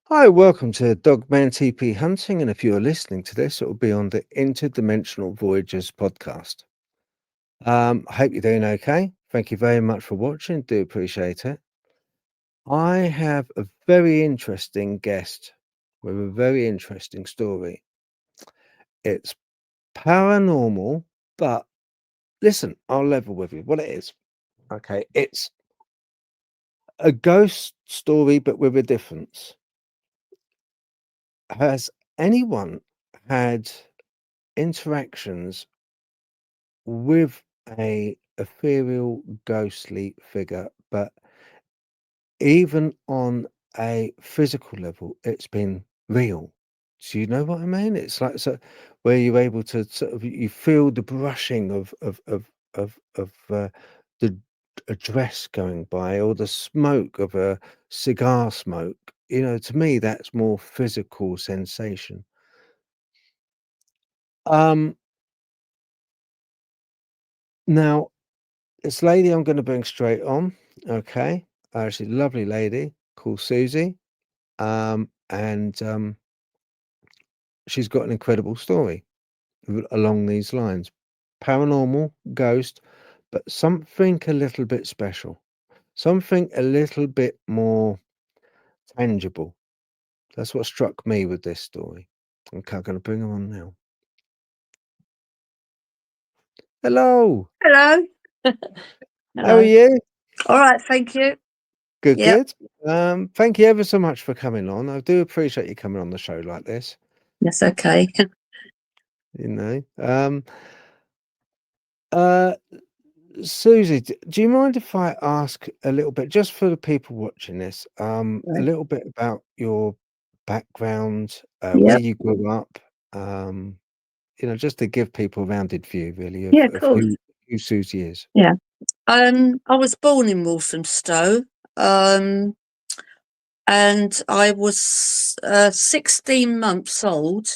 Hi, welcome to Dogman Teepee Hunting, and if you're listening to this, it will be on the Interdimensional Voyages podcast. I hope you're doing okay. Thank you very much for watching. Do appreciate it. I have a very interesting guest with a very interesting story. It's paranormal, but listen, I'll level with you what it is. Okay, it's a ghost story, but with a difference. Has anyone had interactions with a ethereal, ghostly figure, but even on a physical level, it's been real. Do you know what I mean? It's like so where you're able to sort of you feel the brushing of the a dress going by or the smoke of a cigar smoke. You know, to me, that's more physical sensation. Um, now this lady I'm gonna bring straight on, okay? She's a lovely lady called Susie, and she's got an incredible story along these lines. Paranormal, ghost, but something a little bit special, something a little bit more tangible. That's what struck me with this story. Okay, I'm gonna bring her on now. Hello, Hello. how are Hello. you? All right, thank you. Good, Yep, good. Thank you ever so much for coming on. I do appreciate you coming on the show like this. that's okay. You know, uh, Susie, do you mind if I ask a little bit, just for the people watching this, a Right. little bit about your background, where Yep. you grew up, um, just to give people a rounded view, really, Yeah, of cool. who Susie is. Yeah. I was born in Walthamstow, um, and I was 16 months old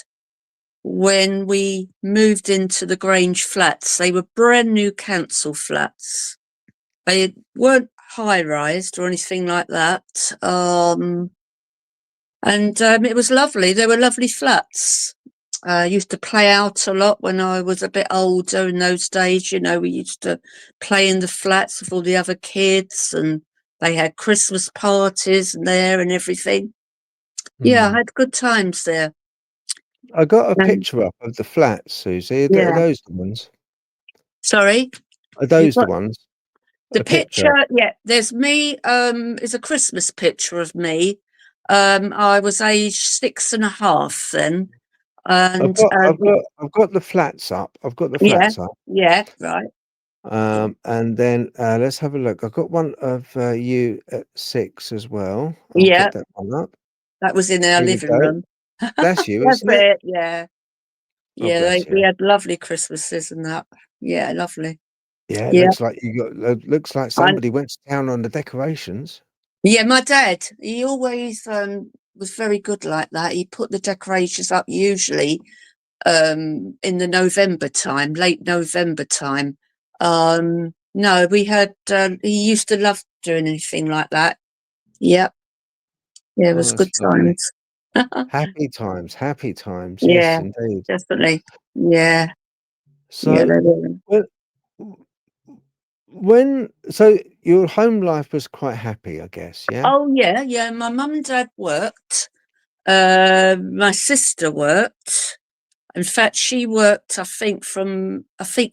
when we moved into the Grange flats. They were brand new council flats. They weren't high rised or anything like that. And it was lovely. They were lovely flats. I used to play out a lot when I was a bit older in those days. You know, we used to play in the flats with all the other kids, and they had Christmas parties and there and everything. Yeah, I Hmm. had good times there. I got a Um, picture up of the flats, Susie. Are yeah. those the ones? Sorry, Are you've those the got ones? the A picture. picture. Yeah, there's me. It's a Christmas picture of me. I was aged 6.5 then, I've and got, I've got, I've got the flats up. I've got the yeah, flats up. yeah, right. And then let's have a look. I've got one of you at 6 as well. I'll Yeah, get that one up. that was in our Here we living go. room. That's you, That's isn't it? it. Yeah, Oh, yeah. bless We you. had lovely Christmases and that. Yeah, lovely. Yeah, it Yeah, looks like you got. Looks like and somebody went to town on the decorations. yeah, my dad. He always was very good like that. He put the decorations up usually in the November time, late November time. No, we had. He used to love doing anything like that. Yep. Yeah, it Oh, was that's good lovely. times. Happy times, happy times. Yes, Yeah, indeed. definitely. Yeah, yeah, So, they were. when, so your home life was quite happy, I guess. Yeah. Oh yeah, yeah. My mum and dad worked. My sister worked. In fact, she worked. I think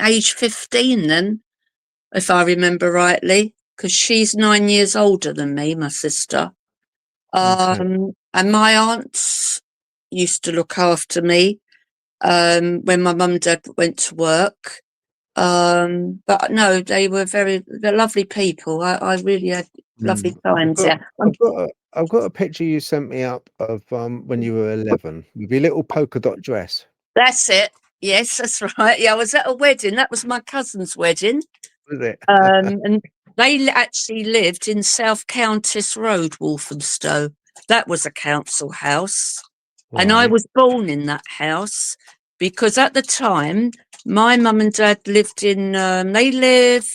age 15 then, if I remember rightly, because she's 9 years older than me, my sister. Okay. And my aunts used to look after me when my mum and dad went to work. But no, they're lovely people. I really had lovely I've times got, there. I've got a picture you sent me up of when you were 11 with your little polka dot dress. That's it. Yes, that's right. Yeah, I was at a wedding. That was my cousin's wedding. Was it? And they actually lived in South Countess Road, Walthamstow. That was a council house. And I Right. was born in that house because at the time, my mum and dad lived they lived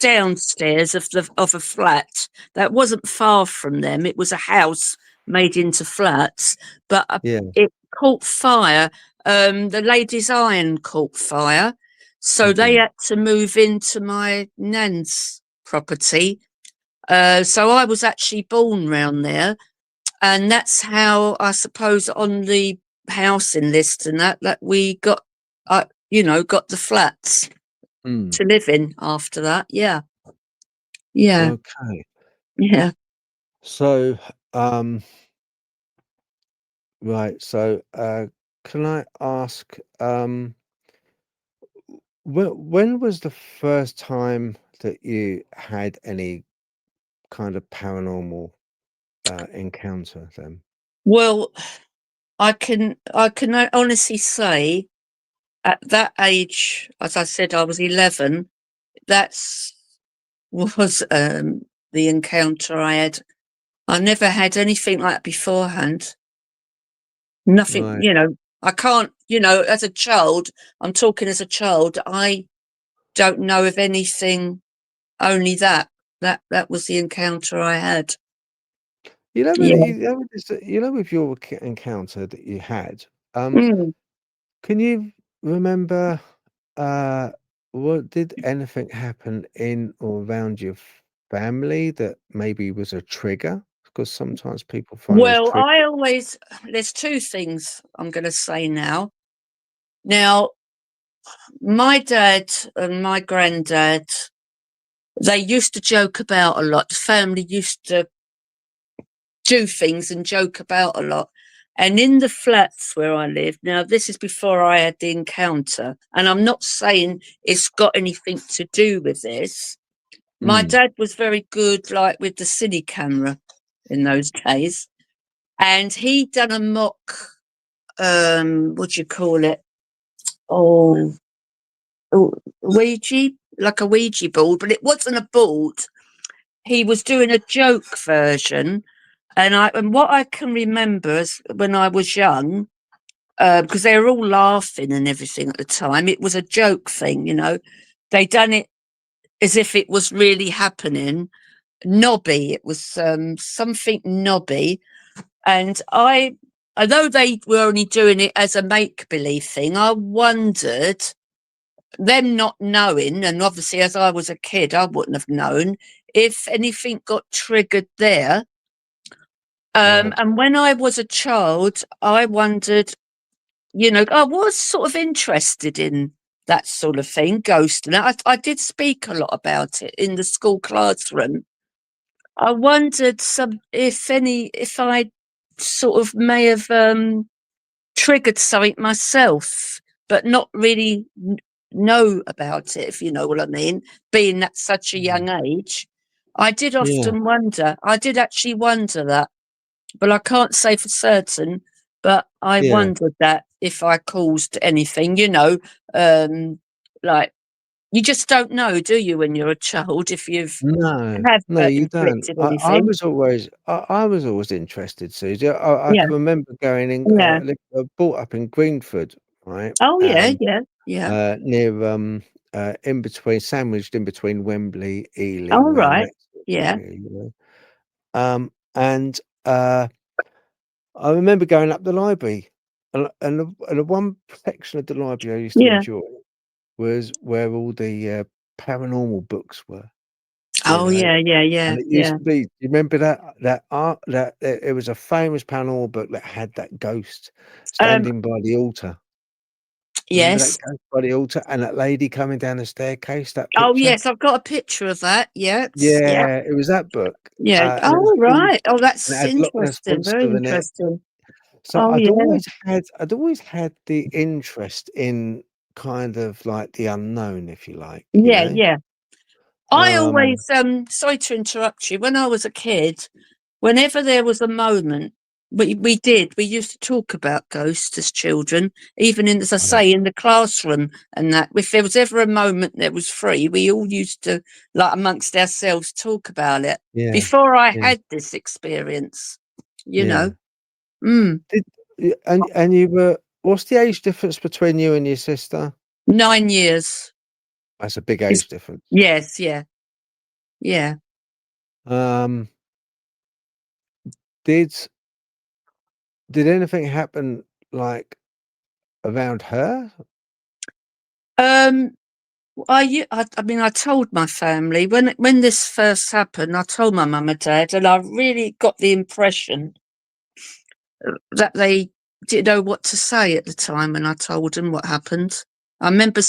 downstairs of a flat that wasn't far from them. It was a house made into flats, but Yeah. it caught fire. The ladies' iron caught fire, so they Mm. had to move into my nan's property. So I was actually born round there, and that's how I suppose on the housing list and that we got, got the flats Mm. to live in after that. Yeah, yeah, Okay. yeah. So, um, right. So, can I ask, when was the first time that you had any kind of paranormal encounter then? Well, I can honestly say at that age, as I said, I was 11. That's was the encounter I had. I never had anything like that beforehand. Nothing, Right. I can't, as a child, I'm talking as a child, I don't know of anything, only that. That was the encounter I had. You know, Yeah. with your encounter that you had, Mm. can you remember, uh, what did anything happen in or around your family that maybe was a trigger? Because sometimes people find those Well, triggers. there's two things I'm going to say now. Now, my dad and my granddad, they used to joke about a lot. The family used to do things and joke about a lot. And in the flats where I live, now this is before I had the encounter, and I'm not saying it's got anything to do with this. My Mm. dad was very good, like with the cine camera in those days, and he done a mock, what do you call it? Oh, oh, Ouija, like a Ouija board, but it wasn't a board. He was doing a joke version, and what I can remember is when I was young, because they were all laughing and everything at the time. It was a joke thing. They done it as if it was really happening. Nobby, it was something nobby, and although they were only doing it as a make believe thing, I wondered, them not knowing, and obviously as I was a kid, I wouldn't have known if anything got triggered there. Right. And when I was a child, I wondered, I was sort of interested in that sort of thing, ghost, and I did speak a lot about it in the school classroom. I wondered if I sort of may have triggered something myself, but not really know about it, if you know what I mean, being at such a Mm. young age. I did Yeah. often wonder, I did actually wonder that, but I can't say for certain. But I Yeah. wondered that if I caused anything, um, like you just don't know, do you, when you're a child, if you've No, have no, you don't. inflicted I anything. was always I was always interested, Susie. I Yeah, can remember going in, yeah. brought up in Greenford, right? Oh, yeah, And, yeah, yeah. near, in between sandwiched in between Wembley, All Ealing, round right. that sort of Yeah, area, you know? And, I remember going up the library, and the one section of the library I used to yeah. enjoy was where all the, paranormal books were, you Oh, know? yeah, yeah, And yeah, it used yeah. to be, do you remember that art that it was a famous paranormal book that had that ghost Um, standing by the altar. Remember that yes. ghost by the altar and that lady coming down the staircase, that Oh, picture? yes, I've got a picture of that. Yes, yeah, Yeah, it was that book, yeah. and it was Oh, called, right. Oh, and it that's had Loch Ness interesting. Very Monster in it. interesting. So Oh, yeah. I'd always had the interest in kind of like the unknown, if you like, you Yeah, know? yeah. I Um, always, sorry to interrupt you. When I was a kid, whenever there was a moment, we used to talk about ghosts as children, even in, as I right, say, in the classroom and that. If there was ever a moment that was free, we all used to, like amongst ourselves, talk about it. yeah, Before I yeah, had this experience, you yeah. know. Mm, Did and you were, what's the age difference between you and your sister? 9 years. That's a big It's, age difference. yes, yeah, yeah. Um, did Did anything happen, like, around her? Um, I mean, I told my family when this first happened, I told my mum and dad, and I really got the impression that they didn't know what to say at the time when I told them what happened. I remember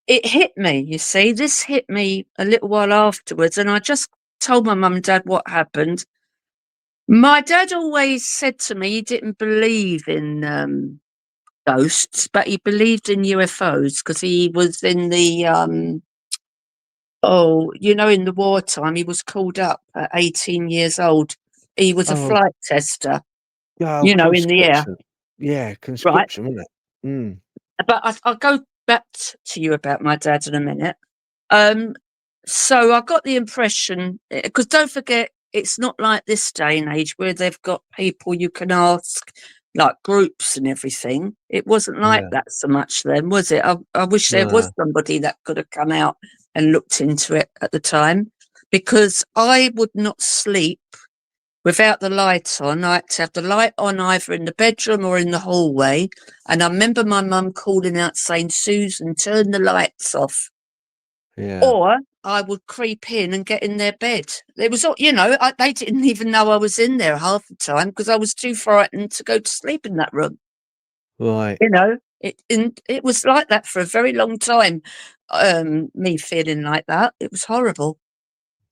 it hit me, you see, this hit me a little while afterwards, and I just told my mum and dad what happened. My dad always said to me he didn't believe in ghosts, but he believed in UFOs because he was in the in the wartime, he was called up at 18 years old. He was a Oh, flight tester, oh, in the air, conscription. Yeah, right? conscription, wasn't it? Mm. But I'll go back to you about my dad in a minute. Um, so I got the impression, because don't forget, it's not like this day and age where they've got people you can ask, like groups and everything. It wasn't like Yeah. that so much then, was it? I wish there was No. somebody that could have come out and looked into it at the time, because I would not sleep without the light on. I had to have the light on either in the bedroom or in the hallway. And I remember my mum calling out saying, Susan, turn the lights off. Yeah. Or I would creep in and get in their bed. It was, they didn't even know I was in there half the time because I was too frightened to go to sleep in that room. Right. It was like that for a very long time. Me feeling like that, it was horrible.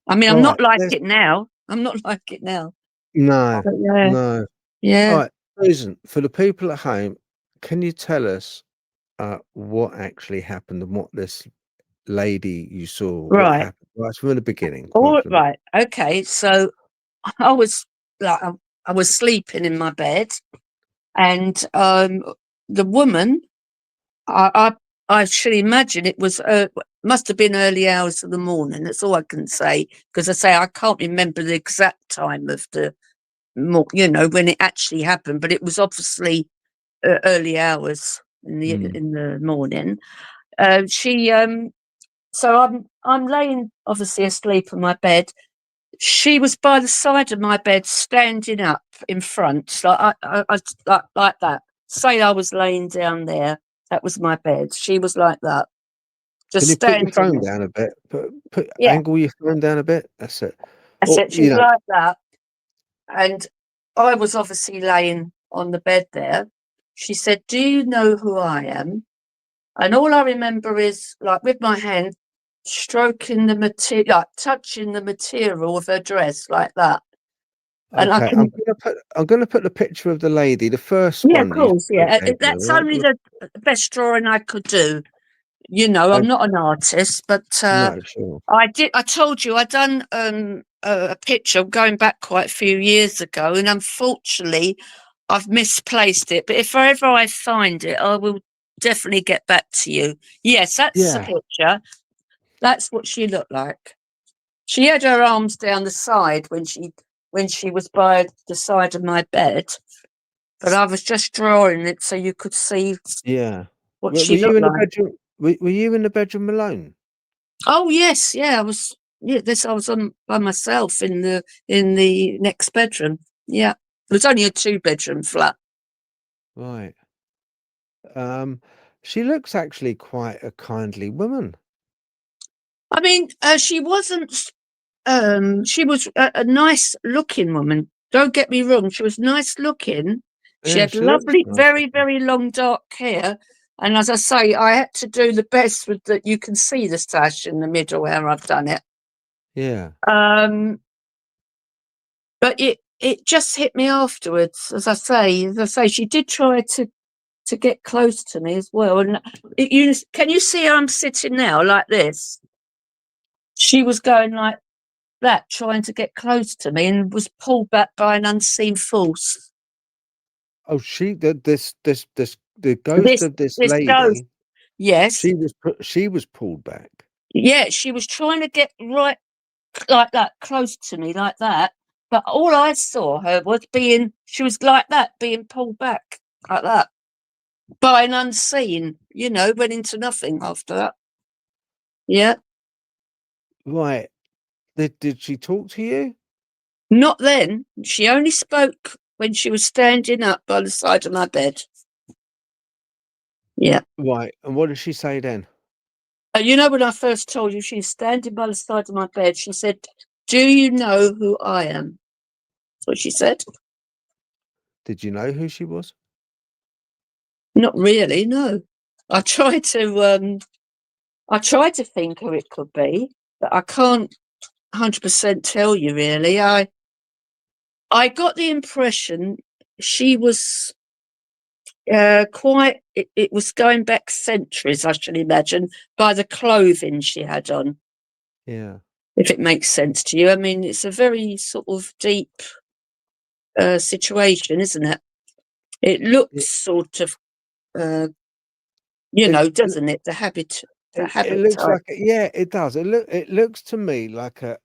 I mean, I'm not Alright, like let's it now. I'm not like it now. no, But yeah, no. yeah, Alright, Susan, for the people at home, can you tell us, what actually happened and what this lady you saw, what right. happened? Right from the beginning, right All from the right. Okay. So I was like, I was sleeping in my bed, and the woman, I I should imagine it was must have been early hours of the morning. That's all I can say, because I say I can't remember the exact time of when it actually happened, but it was obviously early hours mm. in the morning. She So I'm laying obviously asleep in my bed. She was by the side of my bed, standing up in front, like that. Say I was laying down there. That was my bed. She was like that, Can just you put your standing phone there. down a bit? Put Yeah, angle your phone down a bit? That's it. I Or, said she was like that, and I was obviously laying on the bed there. She said, "Do you know who I am?" And all I remember is, like, with my hand stroking the material, like touching the material of her dress, like that. And I okay, can, I'm gonna put the picture of the lady, the first yeah, of one you course, yeah. gave me, That's right? only the best drawing I could do. I'm not an artist, but No, sure. I told you I done a picture going back quite a few years ago, and unfortunately, I've misplaced it. But if ever I find it, I will definitely get back to you. Yes, that's the Yeah. picture. That's what she looked like. She had her arms down the side when she was by the side of my bed, but I was just drawing it so you could see Yeah. what Were she you looked in the like. bedroom were you in the bedroom alone? Oh yes, yeah, I was. Yeah, this I was on by myself in the next bedroom. Yeah, it was only a two-bedroom flat. Right. Um, she looks actually quite a kindly woman. I mean, she wasn't. She was a nice looking woman. Don't get me wrong, she was nice looking. She Yeah, had she looks lovely, nice very, looking. very long dark hair. And as I say, I had to do the best with that. You can see the sash in the middle where I've done it. Yeah. Um, but it just hit me afterwards. As I say, she did try to get close to me as well. And can you see how I'm sitting now like this? She was going like that, trying to get close to me, and was pulled back by an unseen force. Oh, she the ghost This of this this ghost, lady, yes, she was pulled back. yeah, she was trying to get right like that, close to me like that. But all I saw her was she was like that, being pulled back like that by an unseen. Went into nothing after that. Yeah, Right. Did she talk to you? not then. She only spoke when she was standing up by the side of my bed. Yeah. Right, and what did she say then? You know, when I first told you she's standing by the side of my bed, she said, "Do you know who I am?" That's what she said. Did you know who she was? Not really, no. I tried to think who it could be, but I can't 100% tell you really. I got the impression she was quite. It was going back centuries, I should imagine, by the clothing she had on. Yeah. If it makes sense to you, I mean, it's a very sort of deep situation, isn't it? It It looks sort of, uh, it doesn't it? The habit looks type. like yeah, it does. It looks to me like a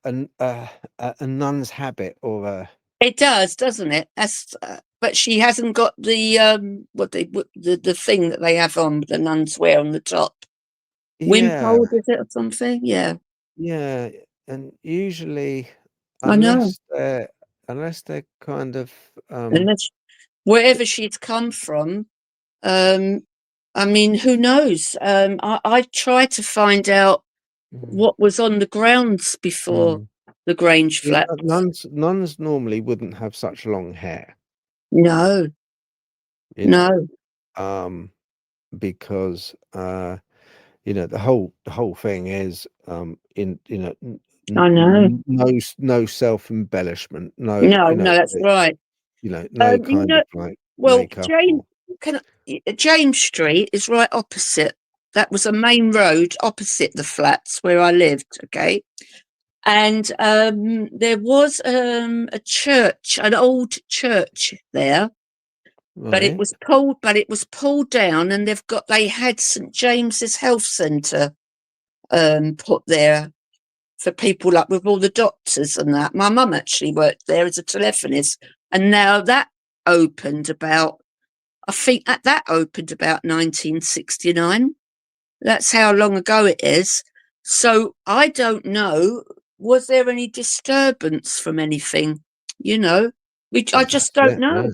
nun's habit or a It does, doesn't it? But she hasn't got the thing that they have on the nuns wear on the top. yeah, Wimfold, is it, or something? Yeah, yeah, and usually I know. unless they're kind of, Unless wherever she'd come from, um, I mean, who knows? I tried to find out mm, what was on the grounds before mm. the Grange Yeah, flats. nuns normally wouldn't have such long hair, No, you know, no, um, because, the whole thing is, in I know. no self-embellishment, no, No, no, that's right. no You kind know, of, like, well, makeup or James Street is right opposite. That was a main road opposite the flats where I lived. Okay, and there was a church, an old church there, but it right? was pulled. But it was pulled down, and they had St James's Health Centre put there for people like with all the doctors and that. My mum actually worked there as a telephonist, and now that opened about. I think that opened about 1969. That's how long ago it is. So I don't know. Was there any disturbance from anything? You know, I Well, just that's don't it, yeah. know.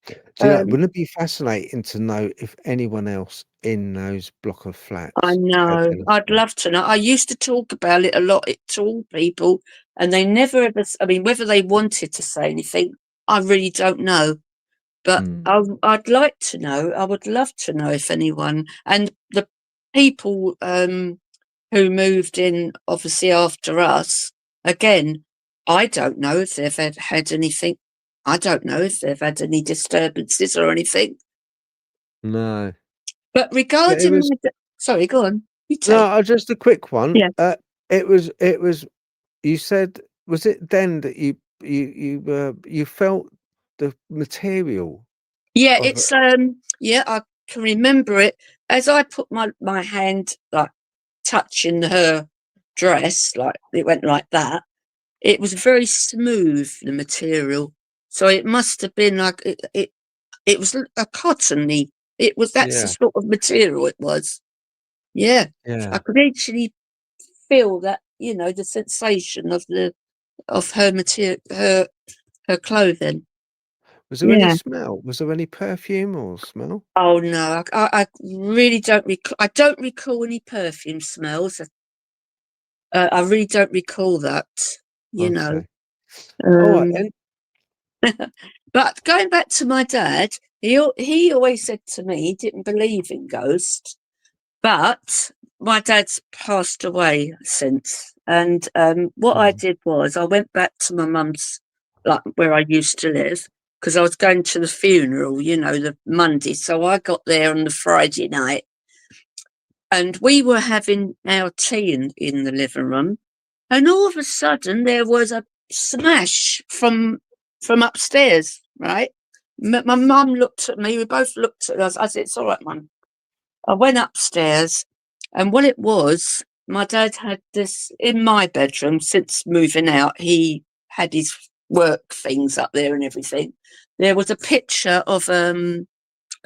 Do you know, Um, wouldn't it be fascinating to know if anyone else in those block of I flats had know. I'd anything? love to know. I used to talk about it a lot to all people, and they never ever. I mean, whether they wanted to say anything, I really don't know. But Mm. I'd like to know. I would love to know if anyone and the people who moved in, obviously after us. Again, I don't know if they've had anything. I don't know if they've had any disturbances or anything. No. But But it regarding was sorry, go on. You no, take. just a quick one. Yeah, It was you said, was it then that you felt the material yeah. of it? It's yeah. I can remember it as I put my hand like touching her dress, like it went like that. It was very smooth, the material. So it must have been like it was a cottony. That's the Yeah, sort of material it was. Yeah. I yeah. could actually feel that, the sensation of her material, her clothing. Was there any Yeah. smell? Was there any perfume or smell? Oh no, I really don't recall. I don't recall any perfume smells. I really don't recall that. You know. Okay. Alright Um, then. But going back to my dad, he always said to me he didn't believe in ghosts, but my dad's passed away since. And what I Mhm. did was I went back to my mum's, like where I used to live, because I was going to the funeral, the Monday. So I got there on the Friday night, and we were having our tea in the living room, and all of a sudden there was a smash from upstairs, right? My mum looked at me, we both looked at us. I said, "It's all right, mum." I went upstairs, and what it was, my dad had this in my bedroom. Since moving out, he had his work things up there and everything. There was a picture of a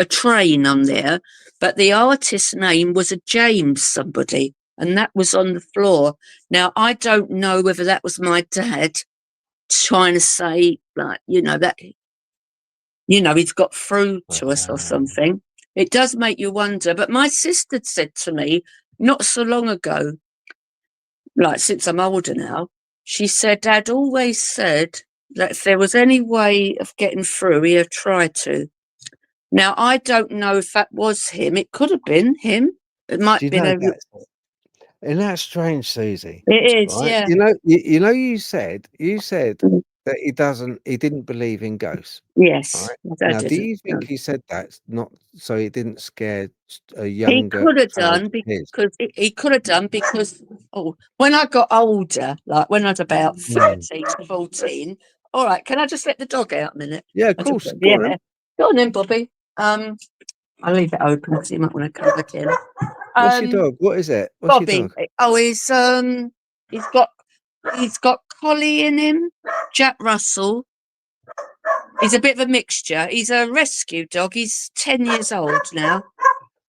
train on there, but the artist's name was a James somebody, and that was on the floor. Now, I don't know whether that was my dad trying to say, like, that. you know, he's got through to us or Wow. something. It does make you wonder. But my sister said to me not so long ago, like since I'm older now, she said Dad always said that if there was any way of getting through, he'd try to. Now, I don't know if that was him. It could have been him. It might Do have you been know a. that's isn't that strange, Susie? It is, Right? yeah. You said Mm, that he didn't believe in ghosts, yes, right? my dad Now, do didn't. you No. think he said that not so he didn't scare a He younger could have child done of his? he could have done because when I got older, like when I was about Mm. 13, 14. All right, can I just let the dog out a minute? Yeah, of I just course. Go on then. yeah. Go on then, Bobby. I'll leave it open because you might want to come back in. What's your Um, dog? What is it? What's your Bobby. dog? Oh, he's got Collie in him, Jack Russell. He's a bit of a mixture. He's a rescue dog. He's 10 years old now.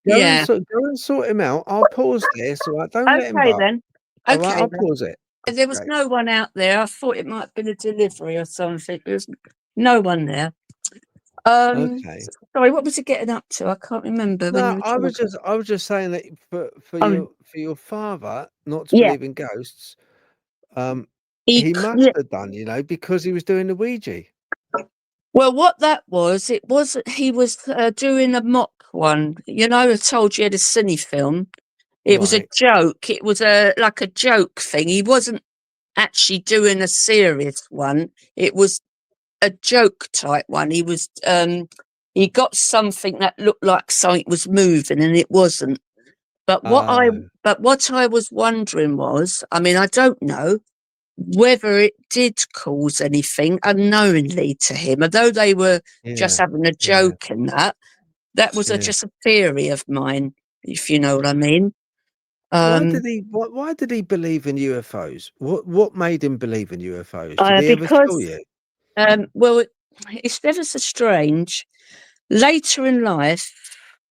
Yeah. Go and sort him out. I'll pause this, all right? Don't let him Okay bark. then. All right, Okay I'll then. pause it. There was Okay. no one out there. I thought it might have been a delivery or something. There was no one there. Okay. Sorry, what was he getting up to? I can't remember when you No, were talking. I was just saying that Um, for your father not to yeah, believe in ghosts, um, he. he must Yeah. have done, you know, because he was doing the Ouija. Well, what that was, it was he was doing a mock one. You know, I told you he had a cine film. It was a Right. joke. It was like a joke thing. He wasn't actually doing a serious one. It was a joke type one. He got something that looked like something was moving and it wasn't. Oh, But what I was wondering was, I mean, I don't know whether it did cause anything unknowingly to him, although they were just yeah. having a Yeah. joke and that was Yeah. just a theory of mine, if you know what I mean. Um, Why did he believe in UFOs? What made him believe in UFOs? Did he ever tell because you? well, it's ever so strange. Later in life,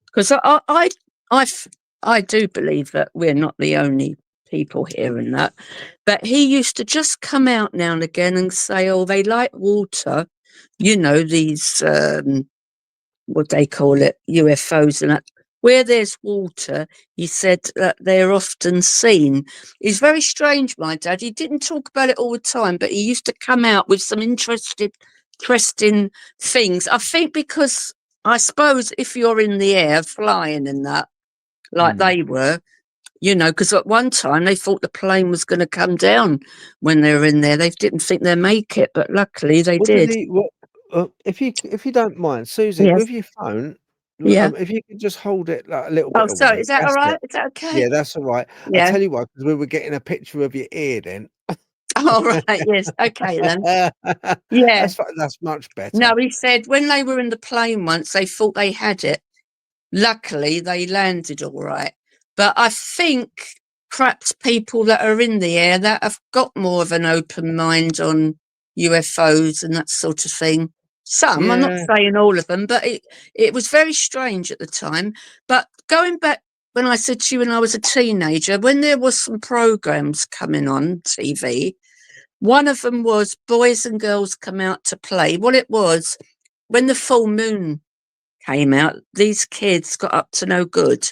because I f- I do believe that we're not the only people here and that, but he used to just come out now and again and say, "Oh, they like water," you know, these what they call it, UFOs and that. Where there's water, he said that they're often seen. He's very strange, my dad. He didn't talk about it all the time, but he used to come out with some interesting things. I think because I suppose if you're in the air flying and that, like Hmm. they were, you know, because at one time they thought the plane was going to come down when they were in there. They didn't think they'd make it, but luckily they What did did. he what if you don't mind, Susie, Yes. with your phone, Yeah. if you could just hold it, like, a little Oh, bit sorry. away. Is that all That's right? it. Is that okay? Yeah, that's all right. I Yeah. tell you what, because we were getting a picture of your ear then. All right. Yes. Okay then. Yeah. That's much No, better. he said when they were in the plane once, they thought they had it. Luckily, they landed all right. But I think perhaps people that are in the air that have got more of an open mind on UFOs and that sort of thing. Some, I'm not Yeah. saying all of them, but it was very strange at the time. But going back when I said to you when I was a teenager, when there was some programs coming on TV, one of them was Boys and Girls Come Out to Play. What it was, when the full moon came out, these kids got up to no good.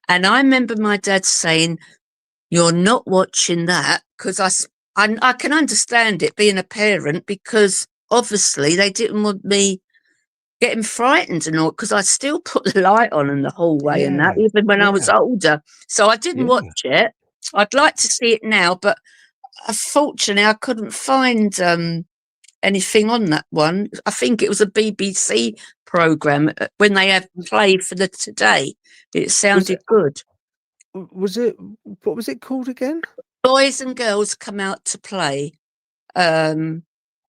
And I remember my dad saying, "You're not watching that," because I can understand it being a parent because obviously they didn't want me getting frightened and all because I still put the light on in the hallway and that, Yeah. even when I was Yeah. older. So I didn't watch Yeah. it. I'd like to see it now, but unfortunately I couldn't find anything on that one. I think it was a BBC program when they had play for the Today. It Was it sounded good. was it what was it called again? Boys and Girls Come Out to Play. Um,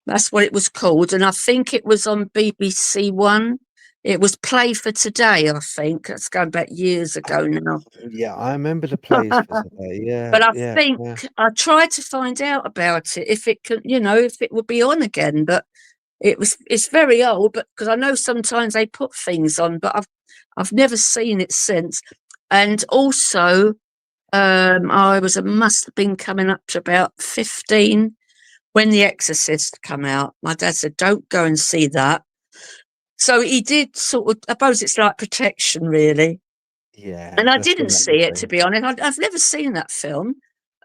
that's what it was called, and I think it was on BBC One. It was Play for Today, I think. That's going back years ago now. Yeah, I remember the plays for today. Yeah, But I yeah, think yeah. I tried to find out about it if it could, you know, if it would be on again. But it's very old. But because I know sometimes they put things on, but I've never seen it since. And also, I must have been coming up to about 15 when The Exorcist come out. My dad said, "Don't go and see that." So he did sort of, I suppose it's like protection, really. Yeah, And I that's what didn't that would see it, be. to be honest. I've never seen that film.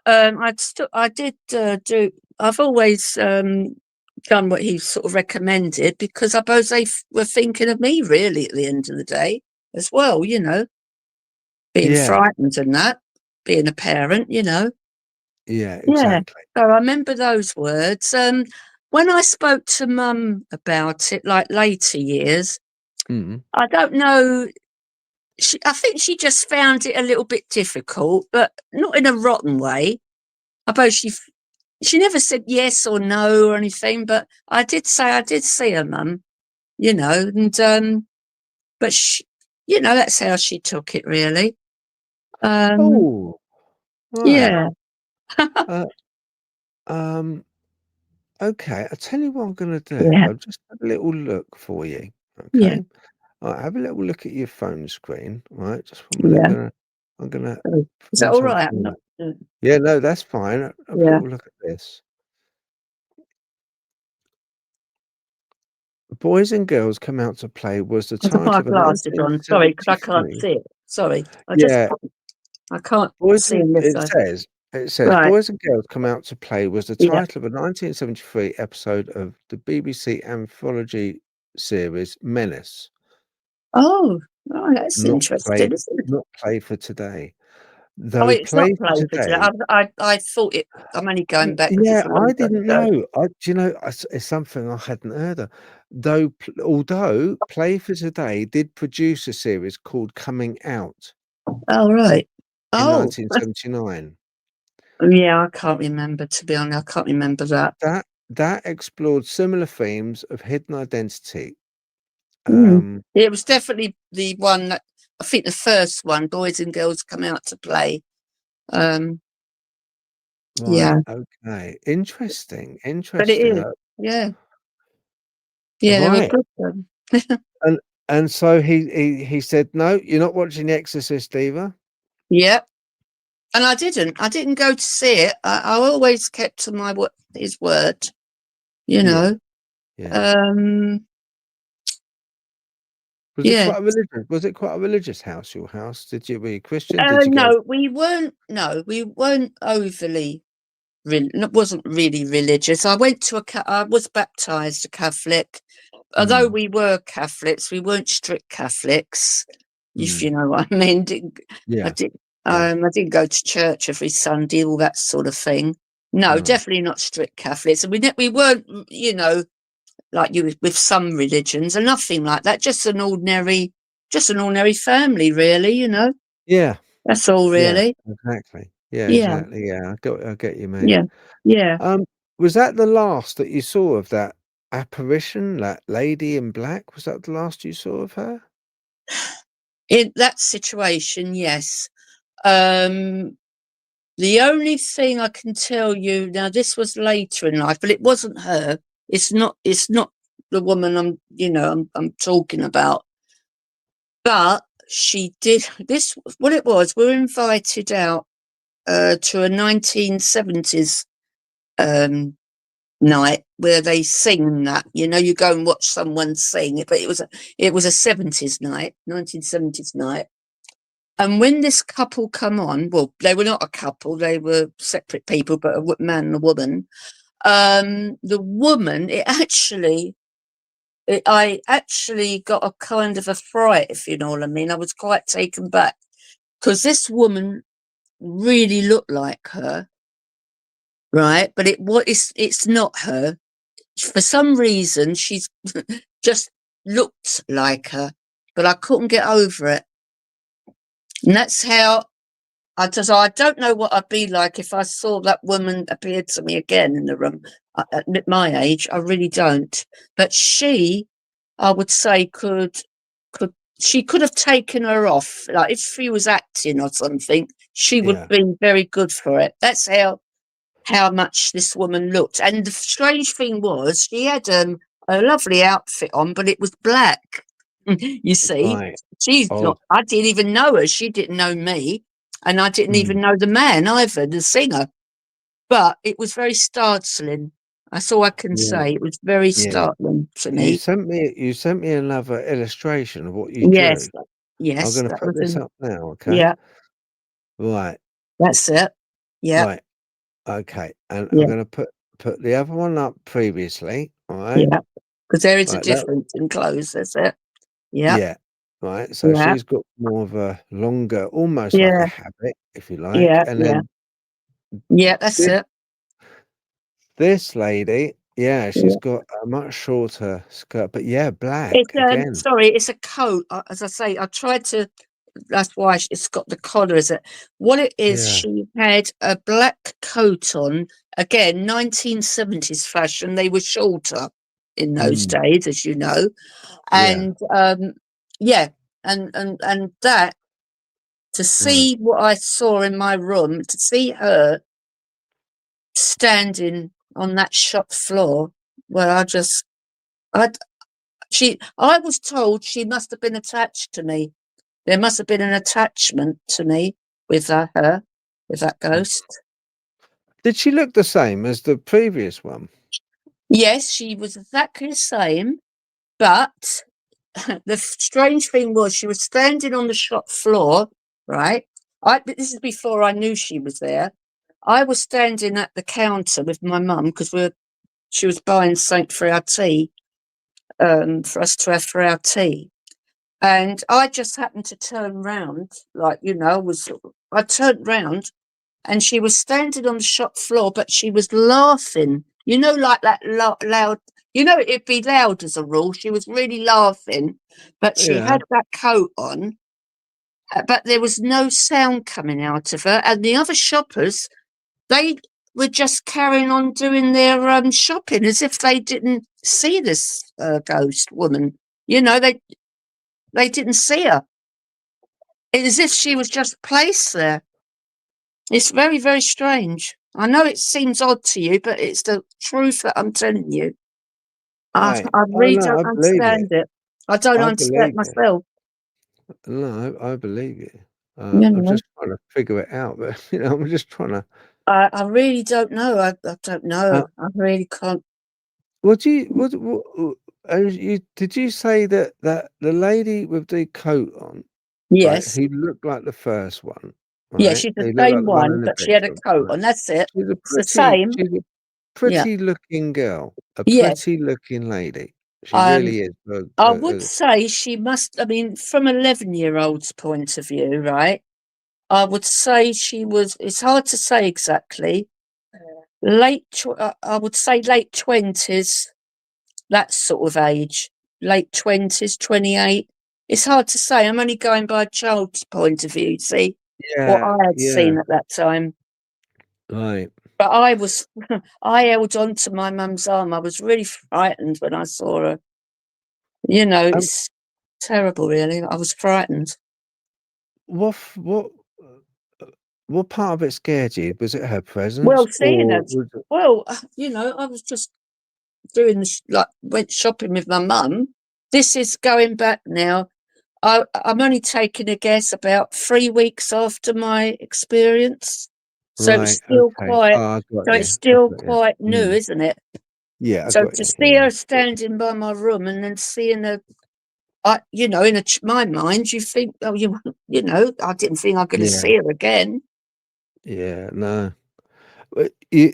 I did do. I've always done what he sort of recommended because I suppose they were thinking of me, really, at the end of the day, as well. You know, being Yeah, frightened and that, being a parent. You know, yeah, yeah. exactly. So I remember those words. When I spoke to Mum about it, like later years, Mm. I don't know. I think she just found it a little bit difficult, but not in a rotten way. I suppose she never said yes or no or anything, but I did say I did see her mum, you know, and but she, you know, that's how she took it really. Um, Oh, right. yeah, Uh, um, okay, I'll tell you what I'm gonna do. yeah, I'll just have a little look for you, yeah, okay? Alright, have a little look at your phone screen, right? Just one minute, yeah. I'm gonna Is that find all right? I'm something not. that yeah, no, that's fine. Have a Yeah, little look at this. Boys and Girls Come Out to Play was the I have to put my title of a glasses on. Sorry, because I can't 1973. see it. Sorry, Yeah, I can't Boys see and on this side. it says Right. Boys and Girls Come Out to Play was the Yeah. title of a 1973 episode of the BBC anthology series Menace, Oh, right, that's not interesting, played isn't it? not Play for Today. Oh, Though it's not Play for played for today. Today I thought it. I'm only going back because yeah, it's a long I time didn't ago. know. Do you know, it's something I hadn't heard of. Although Play for Today did produce a series called Coming Out Oh, right. in Oh, 1979. yeah, I can't remember, to be honest. I can't remember that. That explored similar themes of hidden identity. Mm. Um, It was definitely the one that I think the first one, Boys and Girls Come Out to Play. Um, right, yeah, okay. Interesting, but it interesting. is. Yeah, yeah, they were Right. good then. And so he said, "No, you're not watching The Exorcist either?" Yeah, and I didn't go to see it. I always kept to his word, you Yeah, know. yeah. Um, yeah. Was it quite a religious house, your house? Were you Christian? Did you go No, we weren't. No, we weren't overly. Wasn't really religious. I went to I was baptized a Catholic. Although mm, we were Catholics, we weren't strict Catholics. If mm, you know what I mean. I yeah, did. yeah, I didn't go to church every Sunday, all that sort of thing. No, right. definitely not strict Catholics. And we weren't, you know, like you with some religions, and nothing like that. Just an ordinary family, really. You know, Yeah, that's all, yeah, really. exactly. Yeah, Yeah, exactly, yeah, I get you mean. yeah, yeah. Um, was that the last that you saw of that apparition, that lady in black? Was that the last you saw of her? In that situation, yes. Um, the only thing I can tell you now, this was later in life, but it wasn't her. It's not the woman I'm talking about. But she did this. What it was, we were invited out to a 1970s night where they sing that. You know, you go and watch someone sing, but it was a 70s night, 1970s night. And when this couple come on, well, they were not a couple; they were separate people, but a man and a woman. The woman, I actually got a kind of a fright, if you know what I mean. I was quite taken back because this woman really looked like her, right? But it's not her. For some reason, she's just looked like her, but I couldn't get over it. And that's how I don't know what I'd be like if I saw that woman appear to me again in the room. At my age, I really don't. But I would say, could she could have taken her off. Like if she was acting or something, she would Yeah, be very good for it. That's how much this woman looked. And the strange thing was, she had a lovely outfit on, but it was black. You see, right. she's Odd. not. I didn't even know her. She didn't know me, and I didn't Mm, even know the man either, the singer. But it was very startling. That's all I can Yeah, say. It was very yeah. startling to You me. sent me another illustration of what you Yes, drew. I'm yes, gonna that put was this in. up now, okay? Yeah, Right, that's it. Yeah, right, okay, and I'm yeah, gonna put the other one up previously, alright? yeah. Because there is a Right, that difference in clothes, is it? Yeah, yeah, right, so yeah, she's got more of a longer almost like a yeah, habit, if you like, yeah, and yeah, then yeah. That's this it. this lady, yeah, she's Yeah. got a much shorter skirt, but yeah, black It's again. sorry, it's a coat. As I say, I tried to. That's why it's got the collar. Is it? What it is? Yeah, She had a black coat on. Again, 1970s fashion. They were shorter in those mm, days, as you know. yeah, And yeah, and that to right. see what I saw in my room, to see her standing on that shop floor, well, I, I was told she must have been attached to me. There must have been an attachment to me with her, with that ghost. Did she look the same as the previous one? Yes, she was exactly the same, but the strange thing was she was standing on the shop floor, right? This is before I knew she was there. I was standing at the counter with my mum because she was buying something for our tea, for us to have for our tea. And I just happened to turn round, like, I turned round and she was standing on the shop floor, but she was laughing, like that loud, it'd be loud as a rule. She was really laughing, but she Yeah. had that coat on, but there was no sound coming out of her. And the other shoppers, they were just carrying on doing their shopping as if they didn't see this ghost woman. They didn't see her. It's as if she was just placed there. It's very, very strange. I know it seems odd to you, but it's the truth that I'm telling you. Right. I Oh, really no, don't I believe you. understand it. I don't I understand believe you. myself. No, I believe you. You I'm know, just trying to figure it out, but, I'm just trying to I really don't know. I don't uh, know. I really can't. what do you what you did you say that the lady with the coat on, right, Yes, who looked like the first one, yeah, right? she's the He looked like same the one one, in the but she had a picture, coat right? on. That's it. She's a It's the same. Yeah. pretty looking girl, a Yes. pretty looking lady. She Um, really is, I would say she must. I mean, from 11-year-old's point of view, right? I would say she was. It's hard to say exactly. I would say late 20s, that sort of age. Late 20s, 28. It's hard to say. I'm only going by a child's point of view, see, what yeah, I had yeah, seen at that time. right. But I was, I held on to my mum's arm. I was really frightened when I saw her. Um, It's terrible, really. I was frightened. what f what part of it scared you? Was it her presence Well, seeing her, or was it well, I was just doing like went shopping with my mum. This is going back now. I'm only taking a guess about 3 weeks after my experience, so it's right, still okay. quite. Oh, I got So it's you, I still got you. quite new, Mm. isn't it? Yeah, I So got to you, see yeah. her standing by my room and then seeing her, in my mind, you think, oh, I didn't think I'm going to Yeah, see her again. yeah, no. You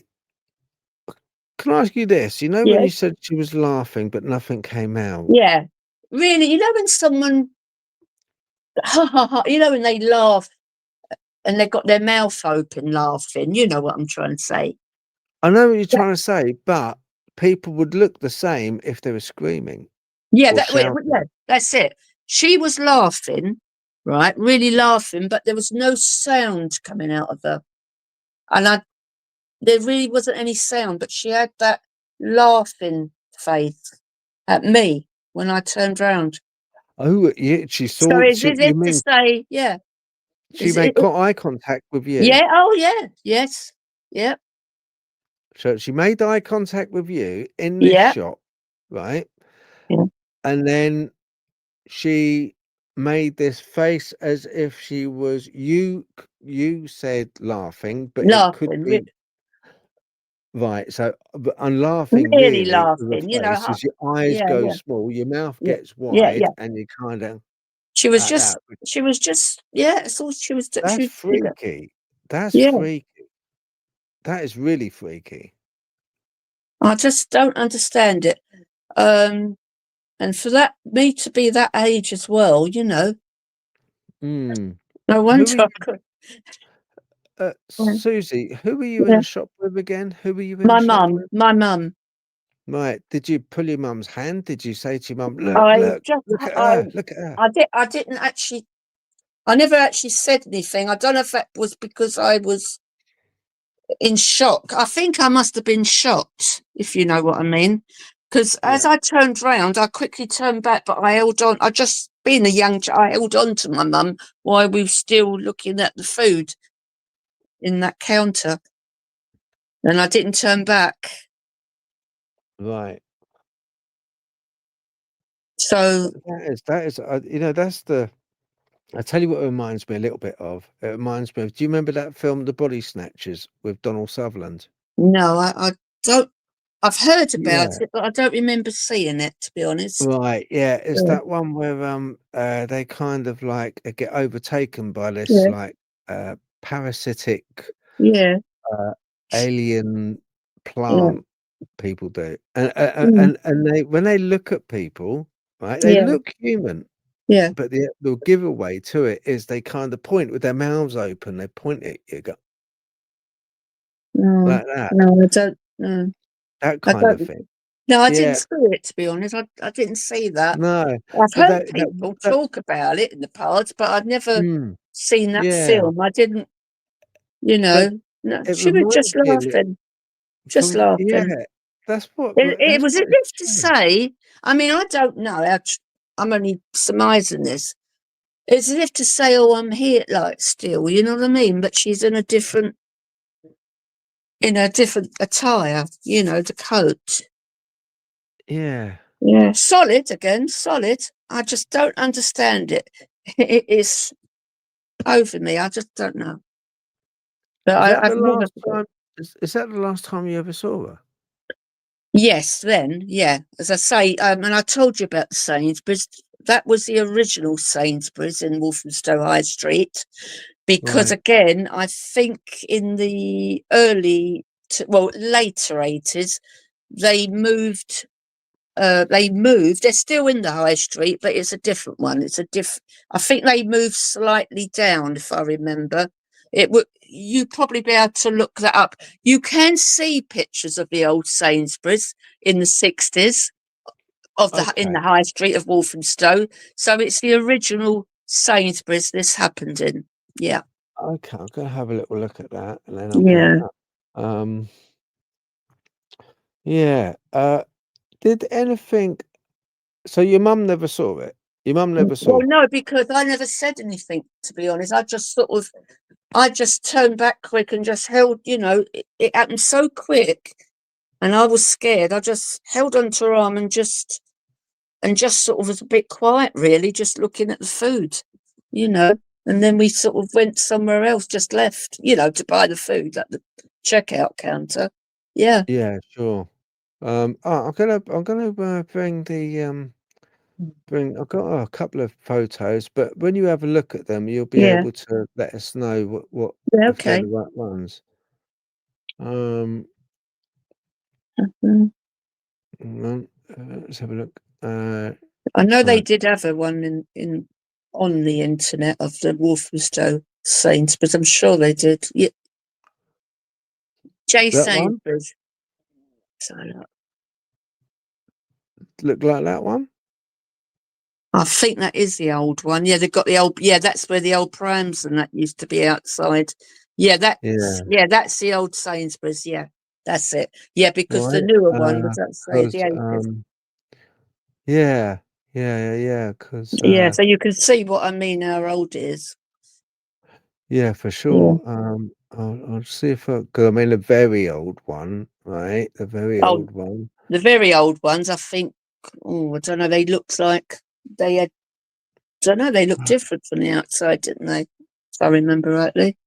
can I ask you this? You know when Yeah, you said she was laughing, but nothing came out? yeah. Really, when someone, when they laugh and they've got their mouth open laughing, you know what I'm trying to say. I know what you're trying to say, but people would look the same if they were screaming Yeah, or shouting. yeah, that's it. She was laughing, right? Really laughing, but there was no sound coming out of her. And there really wasn't any sound, but she had that laughing face at me when I turned round. Oh, yeah, So is you it to mean say, yeah, she is it, made co eye contact with you? yeah, oh yeah, yes, yeah, So she made eye contact with you in this yeah, shop, right? yeah, And then she made this face as if she was you said laughing, but it could laughing. be Right, so but I'm laughing Really really with a laughing, you know, face as your eyes yeah, go yeah, small, your mouth yeah, gets yeah, wide, yeah. and you kinda She was like just that. yeah, that's all she was That's she did that. freaky. That's Yeah, freaky. That is really freaky. I just don't understand it. Um, and for that me to be that age as well, you know, Mm. no Who wonder were I you could. Susie, who were you in Yeah, the shop with again? Who were you in the my shop mum, with? my mum. Right, did you pull your mum's hand? Did you say to your mum, "Look, I look, just, I, look at her." I didn't actually, I never actually said anything. I don't know if that was because I was in shock. I think I must have been shocked, if you know what I mean. Because as Yeah, I turned round, I quickly turned back, but I held on. I just, being a young child, I held on to my mum while we were still looking at the food in that counter. And I didn't turn back. right. So, That is, that's the I tell you what it reminds me a little bit of. It reminds me of, do you remember that film, The Body Snatchers, with Donald Sutherland? no, I don't, I've heard about Yeah. it, but I don't remember seeing it, to be honest. Right, yeah, it's Yeah, that one where they kind of like get overtaken by this yeah, like parasitic yeah, uh alien yeah, plant people do. And mm, they when they look at people, right, they yeah, look human, yeah. but the giveaway to it is they kind of point with their mouths open, they point at you go No, like that. no, I don't, no, That I kind of don't. thing. No, I didn't Yeah, see it, to be honest. I didn't see that. no. I've But heard people that talk about it in the past, but I'd never mm, seen that yeah. film. I didn't, you But know. No, it she was just reminds me a little laughing, just yeah, laughing. It that's was as what if it's to saying. say, I mean, I don't know. I'm only surmising this. It's as if to say, "Oh, I'm here, like still." You know what I mean? But she's in a different attire. You know, the coat. Yeah. Yeah, solid again, solid. I just don't understand it. It is over me. I just don't know. But Is that I've the never. last time is that the last time you ever saw her? Yes, then, yeah. As I say, and I told you about the Sainsbury's. That was the original Sainsbury's in Walthamstow High Street. Because Right. again, I think in the later 80s, they moved they moved. They're still in the high street, but it's a different one. I think they moved slightly down, if I remember. It would. You probably be able to look that up. You can see pictures of the old Sainsbury's in the 60s in the Okay. high street of Walthamstow. So it's the original Sainsbury's this happened in. Yeah, Okay, I'm gonna have a little look at that and then I'll bring it yeah. up. Um, yeah. Did anything so your mum never saw it? Your mum never Well, saw no, because I never said anything. To be honest, I just turned back quick and just held, it happened so quick and I was scared. I just held onto her arm and just sort of was a bit quiet, really, just looking at the food, you know. And then we sort of went somewhere else, just left, to buy the food at the checkout counter. Yeah. Yeah, sure. I'm gonna bring the bring I've got a couple of photos, but when you have a look at them, you'll be Yeah. able to let us know what Yeah. if they're Okay. the right ones. Um, Mm. hang on, let's have a look. I know they Right, did have a one in on the internet of the Walthamstow Saints, but I'm sure they did. Yeah, Jay that one Sainsbury's. So, look like that one. I think that is the old one. Yeah, they've got the old. Yeah, that's where the old prams and that used to be outside. Yeah, Yeah, that's the old Sainsbury's. Yeah, that's it. Yeah, because the right. newer one was outside the Because 80s. yeah, yeah. Because Yeah, so you can see what I mean. How old it is. yeah, for Yeah. sure. I'll see if because I mean the very old one, right? The very Oh, old one. the very old ones. I think. Oh, I don't know. They looked like they had. Don't know. They looked different from the outside, didn't they? If I remember rightly.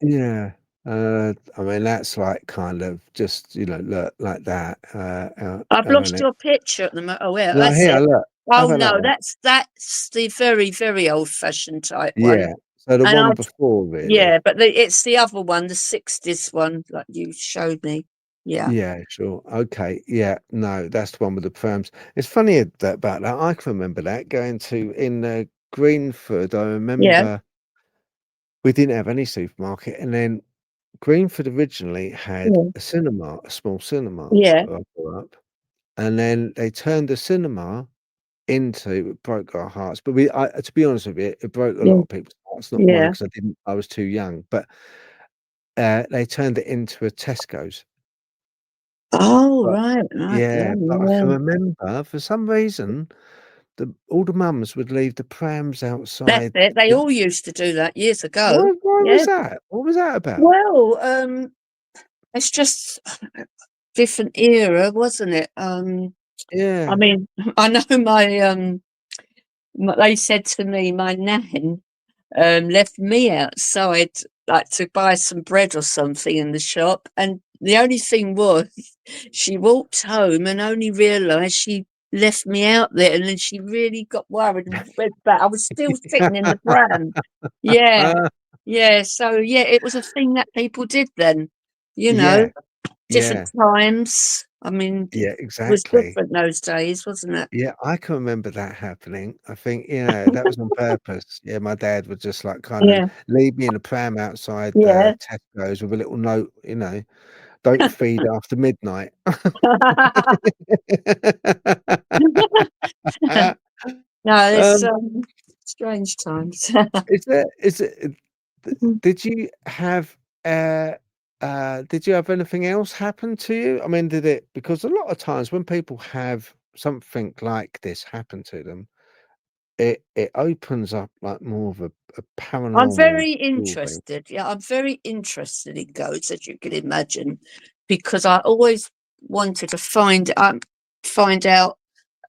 Yeah. I mean, that's like kind of just, look like that. I've And lost it, your picture at the moment. Oh, yeah, no, that's here, it. look. How Oh about that no, one? that's the very, very old-fashioned type one. Yeah. So the And one before, really. yeah, but it's the other one, the 60s one, like you showed me. Yeah. Yeah, sure. Okay. Yeah. No, that's the one with the prams. It's funny that about that. I can remember that going to in Greenford. I Yeah. remember we didn't have any supermarket, and then Greenford originally had Yeah. a cinema, a small cinema Yeah. where I grew up, and then they turned the cinema into it broke our hearts. But to be honest with you, it broke a lot Yeah. of people's hearts, not mine Yeah. because I was too young. But they turned it into a Tesco's. Oh, But right, right. yeah, but I Yeah. can remember for some reason all the mums would leave the prams That's outside. it. They all used to do that years ago. Why was Yeah. that? What was that about? Well, it's just different era, wasn't it? I Yeah. mean, I know they said to me, my nan left me outside, like to buy some bread or something in the shop, and the only thing was, she walked home and only realised she left me out there, and then she really got worried and went back. I was still sitting in the pram. Yeah, yeah. So yeah, it was a thing that people did then. You know, Yeah, different yeah, times. I mean, it yeah, was exactly. different those days, wasn't it? Yeah, I can remember that happening. I think, that was on purpose. Yeah, my dad would just like kind of Yeah, leave me in a pram outside yeah. Tesco's with a little note, don't feed after midnight. No, it's Um, strange times. is it did you have uh did you have anything else happen to you? I mean, did it because a lot of times when people have something like this happen to them, it opens up like more of a I'm paranormal very story. interested. Yeah, I'm very interested in ghosts, as you can imagine, because I always wanted to find out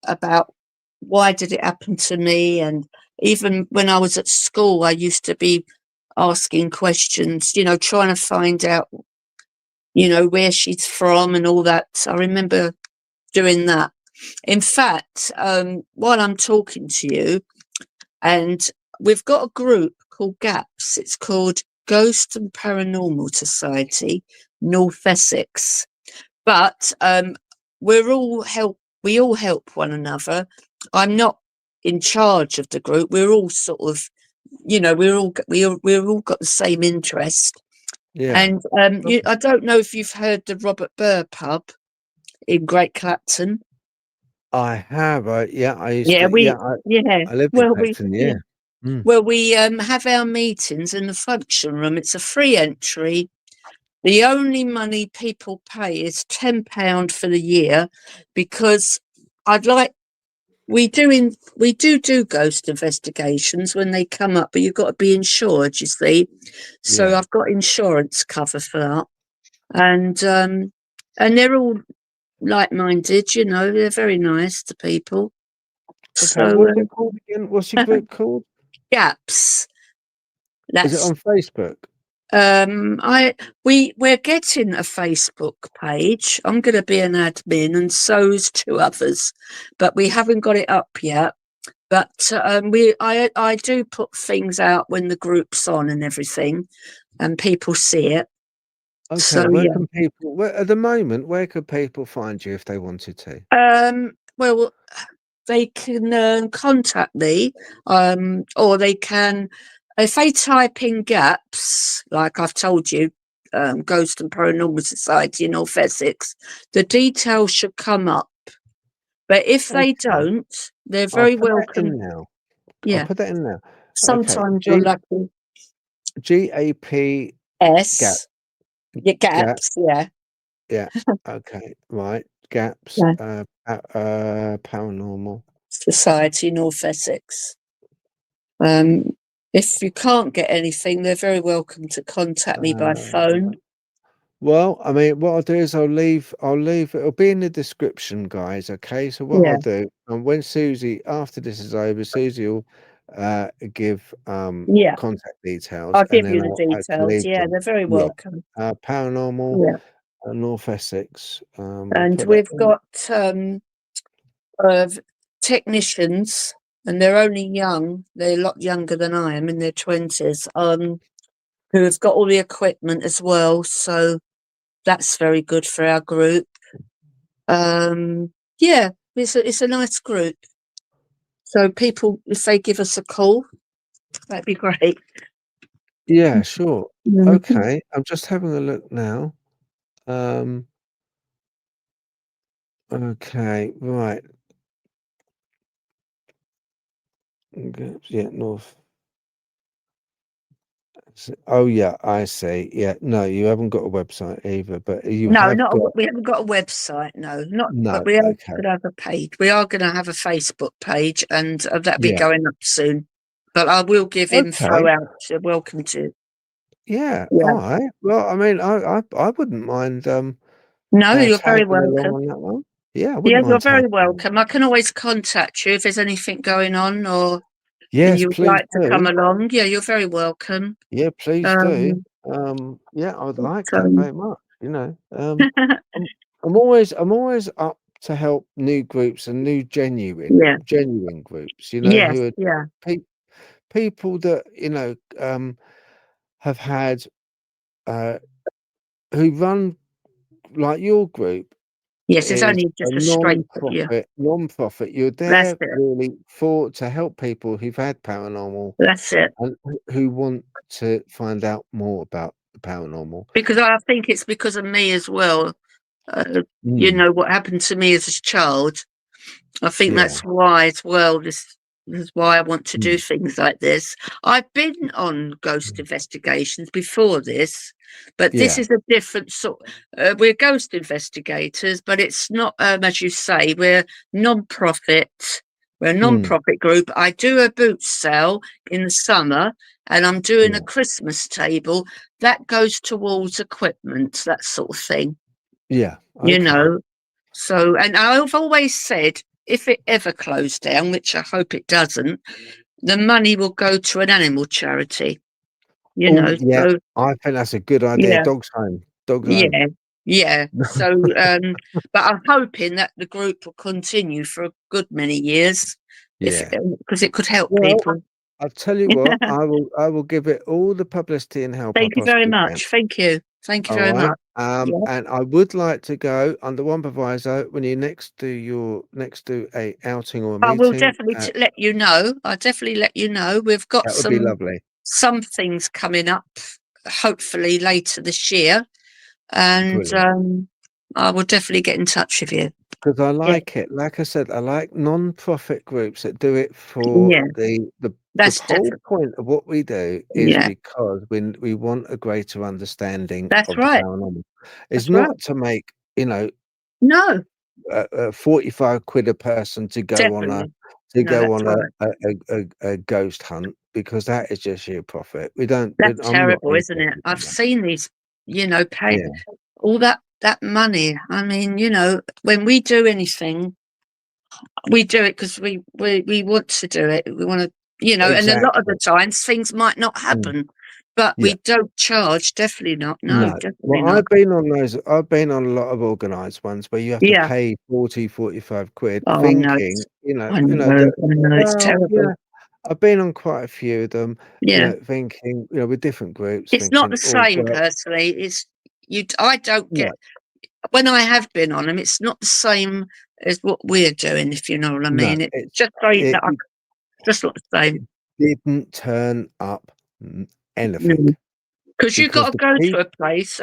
about why did it happen to me, and even when I was at school, I used to be asking questions, trying to find out, where she's from and all that. I remember doing that. In fact, while I'm talking to you, and we've got a group called GAPS. It's called Ghost and Paranormal Society, North Essex. But we all help one another. I'm not in charge of the group. We're all sort of, we're all got the same interest. Yeah. And Okay. I don't know if you've heard the Robert Burr pub in Great Clapton. I have. Yeah, I used Yeah, to. Yeah, yeah. I lived in Clacton. Yeah. Yeah. Mm, Well, we have our meetings in the function room. It's a free entry. The only money people pay is £10 for the year, because I'd like we do ghost investigations when they come up, but you've got to be insured, you see. So yeah. I've got insurance cover for that, and they're all like-minded. They're very nice to people. Okay. So What's it called again? What's your group called? gaps. Is it That's on Facebook? we're getting a Facebook page. I'm going to be an admin, and so's two others, but we haven't got it up yet. But I do put things out when the group's on and everything, and people see it. Okay. So Where yeah. can people? At the moment, where could people find you if they wanted to? Well, they can contact me, or they can, if they type in gaps, like I've told you, Ghost and Paranormal Society in North Essex, the details should come up. But if they Okay. don't, they're I'll very put that welcome. in now. I'll Yeah, put that in now. Okay. sometimes you're lucky. GAP gap S, your gap. gaps, yeah, Yeah. Okay. Right. Gaps. yeah. Paranormal. Society North Essex. Um, if you can't get anything, they're very welcome to contact me by Uh, phone. well, I mean, what I'll do is I'll leave. It'll be in the description, guys. Okay. So what I'll Yeah, do, and when Susie, after this is over, Susie will give Yeah, contact details, I'll and give then you the I'll details. leave Yeah, them. they're very Yeah, welcome. paranormal, Yeah. North Essex. We'll And put that we've in. got uh, technicians, and they're only young. They're a lot younger than I am, in their 20s, who have got all the equipment as well. So that's very good for our group. Yeah, it's a nice group. So people, if they give us a call, that'd be great. Yeah, sure. Mhm. Okay, I'm just having a look now. Um, okay, right. Yeah, North. Oh, yeah, I see. Yeah, no, you haven't got a website either, but you No, have got. we haven't got a website. No, not. But No, we are okay. going to have a page. We are going to have a Facebook page, and that'll be Yeah. going up soon. But I will give info Okay. out. Welcome to. Yeah. Yeah. All right. Well, I mean, I wouldn't mind No, you're very tagging along welcome. on that one. Yeah, I Yeah, wouldn't you're mind very tagging. welcome. I can always contact you if there's anything going on, or and Yes, you would please like to come do. along. Yeah, you're very welcome. Yeah, please do. Um, Yeah, I would like so that very much. I'm, I'm always up to help new groups and new yeah, genuine groups. yes, Who are yeah, pe- people that have had uh, who run like your group yes. It's is only a just a straight. Yeah, non-profit. You're that's there it. really to help people who've had paranormal That's it. and who want to find out more about the paranormal. Because I think it's because of me as well. Uh, Mm, what happened to me as a child. I think yeah. that's why as well. This is why I want to do Mm, things like this. I've been on ghost mm. investigations before this, but this Yeah. is a different sort. We're ghost investigators, but it's not, as you say, we're non-profit. We're a Mm, non-profit group. I do a boot sale in the summer, and I'm doing a yeah. Christmas table that goes towards equipment, that sort of thing. Yeah. You Okay. know, so, and I've always said, if it ever closed down, which I hope it doesn't, the money will go to an animal charity, Oh, yeah. So, I think that's a good idea. yeah, Dogs home. Dogs home. yeah, yeah. So, but I'm hoping that the group will continue for a good many years, if Yeah. because it could help Well, people. I'll tell you what, I will give it all the publicity and help I Thank you very possibly can. much. Thank you. Thank you All very right. much. Yeah. And I would like to go under one proviso when you next do a outing or a I will meeting. definitely let you know. I'll definitely let you know. We've got That would be lovely. some things coming up, hopefully later this year, and Brilliant. I will definitely get in touch with you. Because I Yeah, like it. Like I said, I like non-profit groups that do it for yeah, the that's whole definitely. point of what we do is Yeah, because we want a greater understanding that's of the right. paranormal. It's That's right. not to make, No, 45 quid a person to go on a definitely. No, that's right. ghost hunt because that is just sheer profit. That's I'm not terrible, isn't it? interested I've in that. seen these, pay Yeah. all that money. I mean, when we do anything, we do it because we want to do it. We want to, and a lot of the Exactly. times things might not Mm, happen, but yeah. we don't charge. Definitely not. No, No. definitely Well, not. I've been on a lot of organised ones where you have to Yeah. pay 40, 45 quid Oh no, thinking, I that, know, it's well, terrible. yeah, I've been on quite a few of them, Yeah. thinking, with different groups, It's not thinking, the oh, same well, personally. It's you. I don't no, get when I have been on them. It's not the same as what we're doing. If you know what I no, mean. It's just very it, it just not the same. didn't turn up anything Because you got because to the go to people, a place,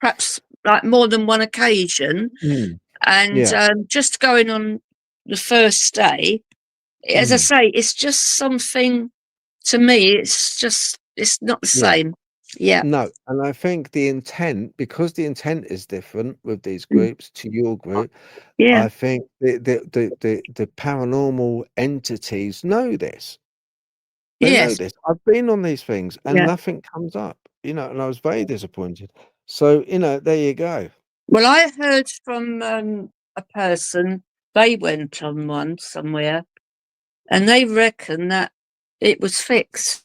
perhaps like more than one occasion, mm, and yeah, just going on the first day, as I mm, say, it's just something to me. It's not the yeah. same. Yeah, No, and I think because the intent is different with these groups to your group, yeah, I think the paranormal entities know this. They know yes, this. I've been on these things and yeah. nothing comes up, and I was very disappointed. So, there you go. Well, I heard from a person. They went on one somewhere, and they reckon that it was fixed.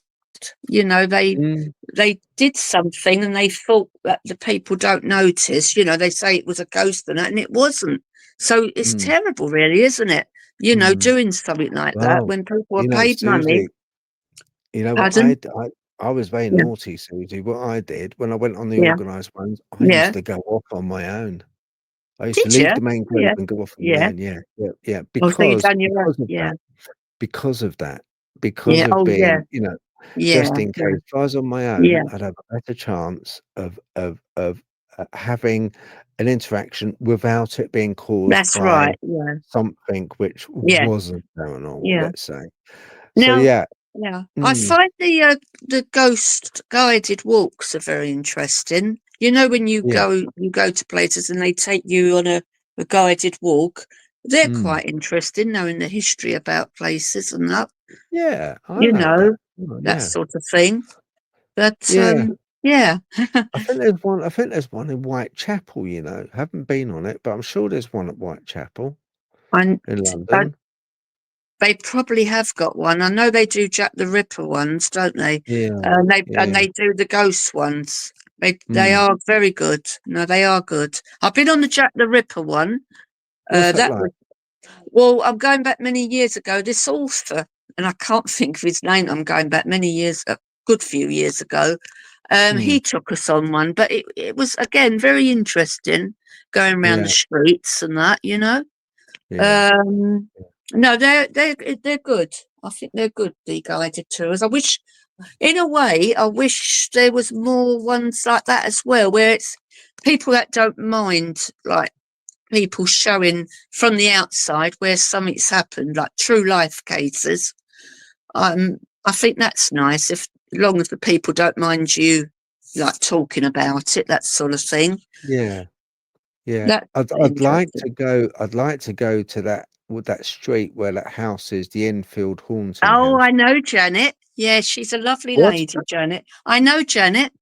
You know, Mm, they did something and they thought that the people don't notice. You know, they say it was a ghost and it wasn't. So it's mm, terrible, really, isn't it? You know, mm. doing something like that Well, when people are you know, paid money. Susie, you know what Pardon? I was very Yeah. naughty, Susie. What I did when I went on the Yeah. organised ones, I used Yeah. to go off on my own. I used to Did leave you? the main group Yeah. and go off on my Yeah. own. Yeah, yeah, yeah. Oh, so you done your own. Because of Yeah. that, because of that, because Yeah. of Oh, yeah. being, you know, Yeah. just in Yeah. case. If I was on my own, Yeah. I'd have a better chance of having an interaction without it being caused That's by right. Yeah. something which Yeah. wasn't paranormal, Yeah. let's say. So, Now, yeah. yeah, I Mm, find the ghost guided walks are very interesting. You know, when yeah. you go to places and they take you on a guided walk, they're Mm, quite interesting, knowing the history about places and that, yeah, I you like that. know, Oh, that yeah. sort of thing. But Yeah. yeah, I think there's one in Whitechapel, you know. Haven't been on it, but I'm sure there's one at Whitechapel and in London. they probably have got one. I know they do Jack the Ripper ones, don't they? Yeah, And yeah. they do the ghost ones. They Mm. are very good. No, they are good. I've been on the Jack the Ripper one. What's that That like? was well. I'm going back many years ago. This author, and I can't think of his name. I'm going back many years, a good few years ago. Mm. He took us on one, but it was again very interesting going around the Yeah, streets and that. You know. yeah, Um, yeah. no, they're good. I think they're good. The guided tours. I wish, in a way, I wish there was more ones like that as well, where it's people that don't mind, like people showing from the outside where something's happened, like true life cases. Um, I think that's nice if, as long as the people don't mind you, like talking about it, that sort of thing. Yeah, yeah. That's I'd interesting. like to go to that with that street where that house is, the Enfield Haunting Oh, House. I know Janet. Yeah, she's a lovely What? lady, Janet. I know Janet.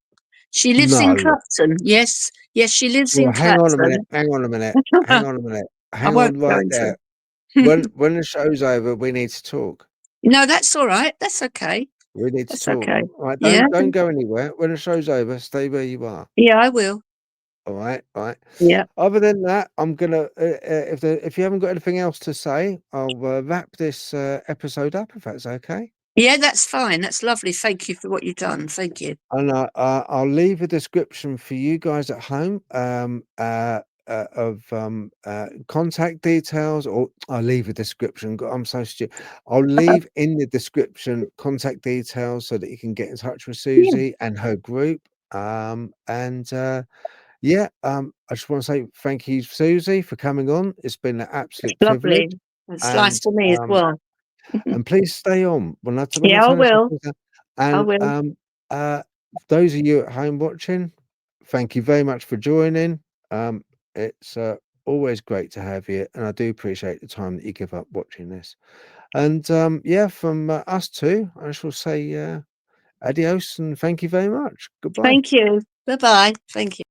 She lives in No. Clapton. Yes, yes, she lives Well, in hang on a minute, Clapton. hang on a minute, hang on a minute, I hang won't on go right into. there. When the show's over, we need to talk. No, that's all right. That's okay. We need to That's talk. okay. All right, Yeah, don't go anywhere. When the show's over, stay where you are. yeah, I will. All right, all right. Yeah, Other than that, I'm gonna if you haven't got anything else to say, I'll wrap this episode up if that's okay. yeah, that's fine. That's lovely. Thank you for what you've done. Thank you. And I'll leave a description for you guys at home of contact details, or I'll leave a description. I'm so stupid. I'll leave in the description contact details so that you can get in touch with Yeah, Susie and her group. And yeah, I just want to say thank you, Susie, for coming on. It's been an it's absolute privilege. lovely. It's nice And for me as well. please stay on when I Yeah, I turn this will. recording down. I And will. uh, those of you at home watching, thank you very much for joining. It's always great to have you, and I do appreciate the time that you give up watching this. And yeah, from us too, I shall say adios and thank you very much. Goodbye. Thank you. Bye bye. Thank you.